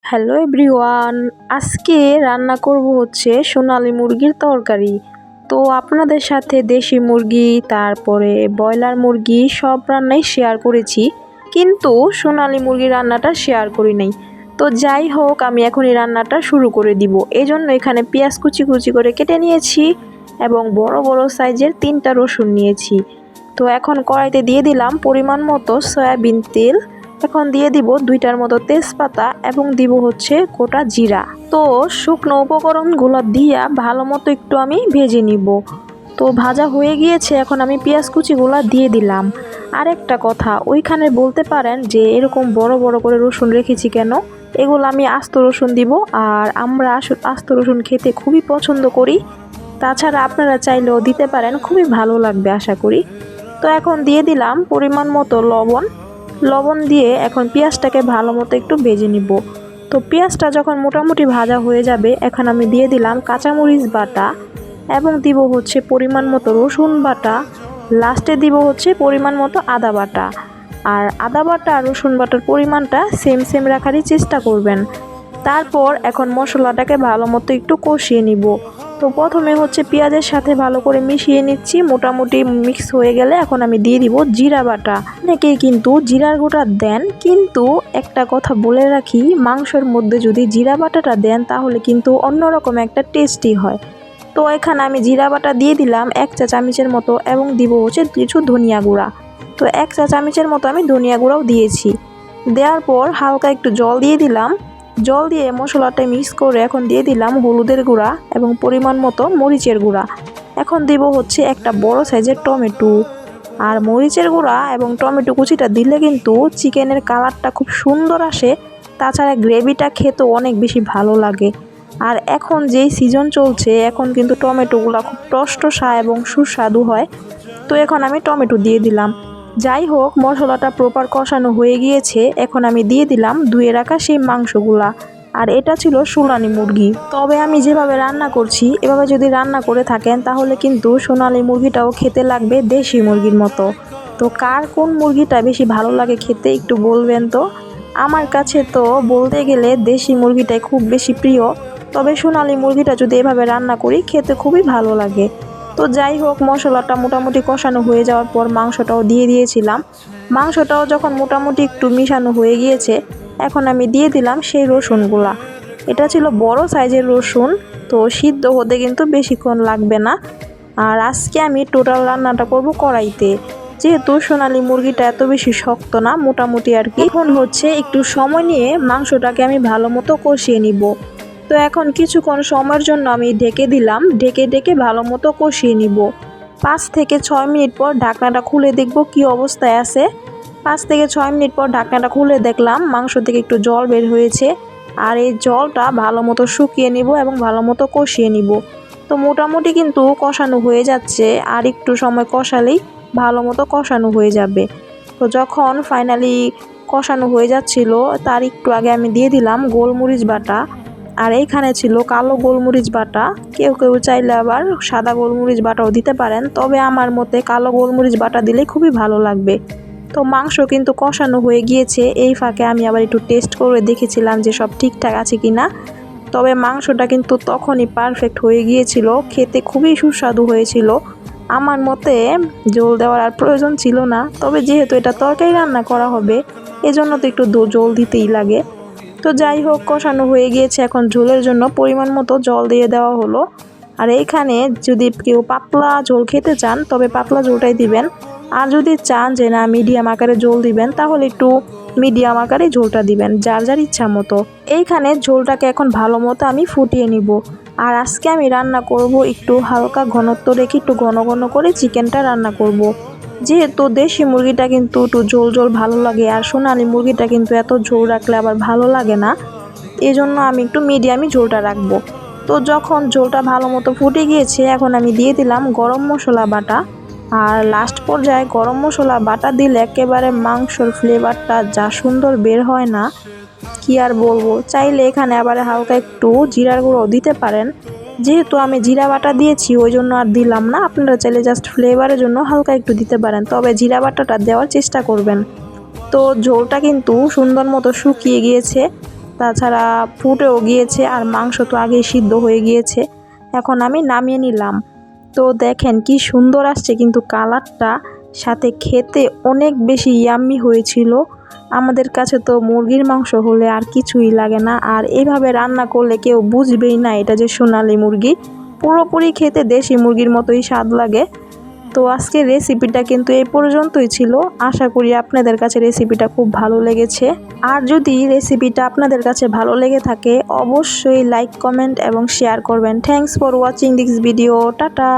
Hello everyone, আজকে রান্না করব হচ্ছে সোনালী মুরগির তরকারি। তো আপনাদের সাথে দেশি মুরগি তারপরে ব্রয়লার মুরগি সব রান্নাই শেয়ার করেছি, কিন্তু সোনালী মুরগি রান্নাটা শেয়ার করি নাই। তো যাই হোক, আমি এখন এই রান্নাটা শুরু করে দিব। এই জন্য এখানে পেঁয়াজ কুচি কুচি করে কেটে নিয়েছি এবং বড় বড় সাইজের 3টা রসুন নিয়েছি। তো এখন কড়াইতে দিয়ে দিলাম পরিমাণ মতো সয়াবিন তেল। এখন দিয়ে দিব 2টার মতো তেজপাতা এবং দিব হচ্ছে গোটা জিরা। তো শুকনো উপকরণগুলো দিয়া ভালো মতো একটু আমি ভেজে নিব। তো ভাজা হয়ে গিয়েছে, এখন আমি পেঁয়াজ কুচিগুলো দিয়ে দিলাম। আরেকটা কথা, ওইখানে বলতে পারেন যে এরকম বড় বড় করে রসুন রেখেছি কেন, এগুলো আমি আস্ত রসুন দিব। আর আমরা আস্ত রসুন খেতে খুবই পছন্দ করি, তাছাড়া আপনারা চাইলেও দিতে পারেন, খুবই ভালো লাগবে আশা করি। তো এখন দিয়ে দিলাম পরিমাণ মতো লবণ দিয়ে এখন পেঁয়াজটাকে ভালো মতো একটু ভেজে নিব। তো পেঁয়াজটা যখন মোটামুটি ভাজা হয়ে যাবে, এখন আমি দিয়ে দিলাম কাঁচামরিচ বাটা এবং দিব হচ্ছে পরিমাণ মতো রসুন বাটা। লাস্টে দিব হচ্ছে পরিমাণ মতো আদা বাটা। আর আদা বাটা আর রসুন বাটার পরিমাণটা সেম সেম রাখারই চেষ্টা করবেন। তারপর এখন মশলাটাকে ভালো মতো একটু কষিয়ে নিব। তো প্রথমে হচ্ছে পেঁয়াজের সাথে ভালো করে মিশিয়ে নিচ্ছি। মোটামুটি মিক্স হয়ে গেলে এখন আমি দিয়ে দিব জিরা বাটা। অনেকেই কিন্তু জিরার গুঁড়া দেন, কিন্তু একটা কথা বলে রাখি, মাংসের মধ্যে যদি জিরা বাটাটা দেন তাহলে কিন্তু অন্যরকম একটা টেস্টি হয়। তো এখানে আমি জিরা বাটা দিয়ে দিলাম 1 চা চামচের মতো এবং দিব হচ্ছে কিছু ধনিয়া গুঁড়া। তো 1 চা চামচের মতো আমি ধনিয়া গুঁড়াও দিয়েছি। দেওয়ার পর হালকা একটু জল দিয়ে দিলাম। জল দিয়ে মশলাটা মিক্স করে এখন দিয়ে দিলাম হলুদের গুঁড়া এবং পরিমাণ মতো মরিচের গুঁড়া। এখন দিব হচ্ছে একটা বড় সাইজের টমেটো। আর মরিচের গুঁড়া এবং টমেটো কুচিটা দিলে কিন্তু চিকেনের কালারটা খুব সুন্দর আসে, তাছাড়া গ্রেভিটা খেতেও অনেক বেশি ভালো লাগে। আর এখন যেই সিজন চলছে, এখন কিন্তু টমেটোগুলো খুব টসটসা এবং সুস্বাদু হয়। তো এখন আমি টমেটো দিয়ে দিলাম। যাই হোক, মশলাটা প্রপার কষানো হয়ে গিয়েছে, এখন আমি দিয়ে দিলাম ধুয়ে রাখা সেই মাংসগুলা। আর এটা ছিল সোনালী মুরগি। তবে আমি যেভাবে রান্না করছি, এভাবে যদি রান্না করে থাকেন তাহলে কিন্তু সোনালী মুরগিটাও খেতে লাগবে দেশি মুরগির মতো। তো কার কোন মুরগিটা বেশি ভালো লাগে খেতে একটু বলবেন তো। আমার কাছে তো বলতে গেলে দেশি মুরগিটাই খুব বেশি প্রিয়, তবে সোনালী মুরগিটা যদি এভাবে রান্না করি খেতে খুবই ভালো লাগে। তো যাই হোক, মশলাটা মোটামুটি কষানো হয়ে যাওয়ার পর মাংসটাও দিয়ে দিয়েছিলাম। মাংসটাও যখন মোটামুটি একটু মিশানো হয়ে গিয়েছে, এখন আমি দিয়ে দিলাম সেই রসুনগুলা। এটা ছিল বড় সাইজের রসুন, তো সিদ্ধ হতে কিন্তু বেশিক্ষণ লাগবে না। আর আজকে আমি টোটাল রান্নাটা করব কড়াইতে, যেহেতু সোনালী মুরগিটা এত বেশি শক্ত না, মোটামুটি আর কি। এখন হচ্ছে একটু সময় নিয়ে মাংসটাকে আমি ভালো মতো কষিয়ে নিব। তো এখন কিছুক্ষণ সময়ের জন্য আমি ঢেকে দিলাম, ঢেকে ভালো মতো কষিয়ে নিব। 5 থেকে 6 মিনিট পর ঢাকনাটা খুলে দেখব কি অবস্থায় আছে। 5 থেকে 6 মিনিট পর ঢাকনাটা খুলে দেখলাম মাংস থেকে একটু জল বের হয়েছে। আর এই জলটা ভালো মতো শুকিয়ে নিব এবং ভালো মতো কষিয়ে নিব। তো মোটামুটি কিন্তু কষানো হয়ে যাচ্ছে, আর একটু সময় কষালেই ভালো মতো কষানো হয়ে যাবে। তো যখন ফাইনালি কষানো হয়ে যাচ্ছিল, তার একটু আগে আমি দিয়ে দিলাম গোলমরিচ বাটা। আর এইখানে ছিল কালো গোলমরিচ বাটা। কেউ কেউ চাইলে আবার সাদা গোলমরিচ বাটাও দিতে পারেন, তবে আমার মতে কালো গোলমরিচ বাটা দিলে খুবই ভালো লাগবে। তো মাংস কিন্তু কষানো হয়ে গিয়েছে, এই ফাঁকে আমি আবার একটু টেস্ট করে দেখেছিলাম যে সব ঠিকঠাক আছে কিনা। তবে মাংসটা কিন্তু তখনই পারফেক্ট হয়ে গিয়েছিল, খেতে খুবই সুস্বাদু হয়েছিল। আমার মতে ঝোল দেওয়ার আর প্রয়োজন ছিল না, তবে যেহেতু এটা তরকারি রান্না করা হবে, এজন্য তো একটু ঝোল দিতেই লাগে। তো যাই হোক, কষানো হয়ে গিয়েছে, এখন ঝোলের জন্য পরিমাণ মতো জল দিয়ে দেওয়া হলো। আর এইখানে যদি কেউ পাতলা ঝোল খেতে চান তবে পাতলা ঝোলটাই দিবেন। আর যদি চান যে না মিডিয়াম আকারে ঝোল দিবেন, তাহলে একটু মিডিয়াম আকারে ঝোলটা দিবেন, যার যার ইচ্ছা মতো। এইখানে ঝোলটাকে এখন ভালো মতো আমি ফুটিয়ে নিব। আর আজকে আমি রান্না করব একটু হালকা ঘনত্ব রেখে, একটু ঘন ঘন করে চিকেনটা রান্না করব। যেহেতু দেশি মুরগিটা কিন্তু একটু ঝোল ঝোল ভালো লাগে, আর সোনালী মুরগিটা কিন্তু এত ঝোল রাখলে আবার ভালো লাগে না, এই জন্য আমি একটু মিডিয়ামই ঝোলটা রাখবো। তো যখন ঝোলটা ভালো মতো ফুটে গিয়েছে, এখন আমি দিয়ে দিলাম গরম মশলা বাটা। আর লাস্ট পর্যায়ে গরম মশলা বাটা দিলে একেবারে মাংসর ফ্লেভারটা যা সুন্দর বের হয় না, কি আর বলবো। চাইলে এখানে আবার হালকা একটু জিরার গুঁড়ো দিতে পারেন, যেহেতু আমি জিরা বাটা দিয়েছি ওই জন্য আর দিলাম না। আপনারা চাইলে জাস্ট ফ্লেভারের জন্য হালকা একটু দিতে পারেন, তবে জিরা বাটাটা দেওয়ার চেষ্টা করবেন। তো ঝোলটা কিন্তু সুন্দর মতো শুকিয়ে গিয়েছে। তাছাড়া ফুটেও গিয়েছে আর মাংস তো আগেই সিদ্ধ হয়ে গিয়েছে। এখন আমি নামিয়ে নিলাম। তো দেখেন কি সুন্দর আসছে কিন্তু কালারটা, সাথে খেতে অনেক বেশি ইয়াম্মি হয়েছিল। আমাদের কাছে তো মুরগির মাংস হলে আর কিছুই লাগে না, আর এভাবে রান্না করলে কেউ বুঝবেই না এটা যে সোনালী মুরগি। পুরোপুরি খেতে দেশি মুরগির মতোই স্বাদ লাগে। তো আজকের রেসিপিটা কিন্তু এই পর্যন্তই ছিল। আশা করি আপনাদের কাছে রেসিপিটা খুব ভালো লেগেছে। আর যদি রেসিপিটা আপনাদের কাছে ভালো লেগে থাকে অবশ্যই লাইক, কমেন্ট এবং শেয়ার করবেন। Thanks for watching this video. Tata.